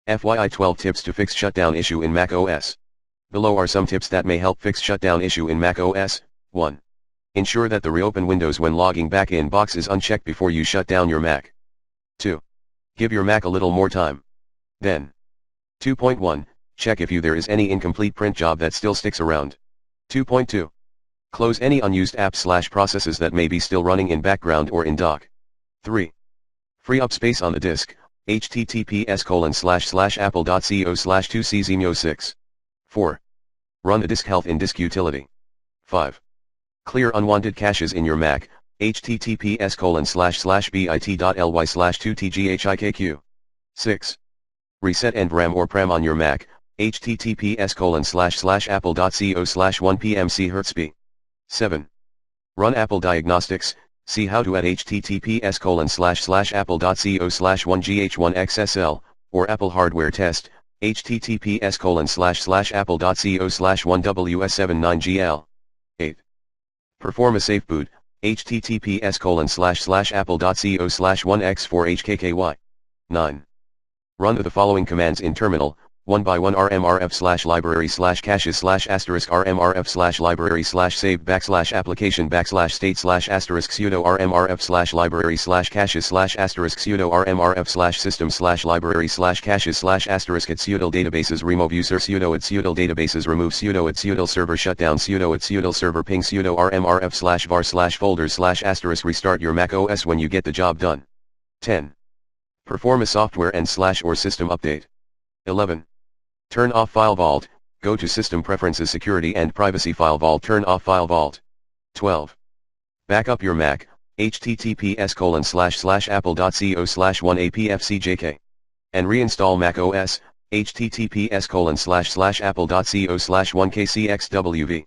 FYI 12 tips to fix shutdown issue in macOS. Below are some tips that may help fix shutdown issue in macOS. 1. Ensure that the reopen windows when logging back in box is unchecked before you shut down your Mac. 2. Give your Mac a little more time. Then. 2.1. Check if there is any incomplete print job that still sticks around. 2.2. Close any unused apps/processes that may be still running in background or in dock. 3. Free up space on the disk. https://apple.co/2czemo6. 4. Run the disk health in disk utility. 5. Clear unwanted caches in your Mac. https://bit.ly/2tghikq. 6. Reset NVRAM or PRAM on your Mac. https://apple.co/1pmchzp. 7. Run Apple Diagnostics. See how to at https://apple.co/1gh1xsl, or Apple Hardware Test, https://apple.co/1ws79gl. 8. Perform a safe boot, https://apple.co/1x4hkky. 9. Run the following commands in terminal, 1 by 1 rmrf/library/caches/*rmrf/save\application\state/* sudo rmrf/library/caches/*system/library/caches/*at sudo databases remove user sudo at sudo databases remove sudo at sudo server shutdown sudo at sudo server ping sudo rmrf/var/folders/* restart your Mac OS when you get the job done. 10. Perform a software and/or system update. 11. Turn off File Vault, go to System Preferences Security and Privacy File Vault turn off File Vault. 12. Back up your Mac, https://apple.co/1apfcjk. And reinstall Mac OS, https://apple.co/1kcxwv.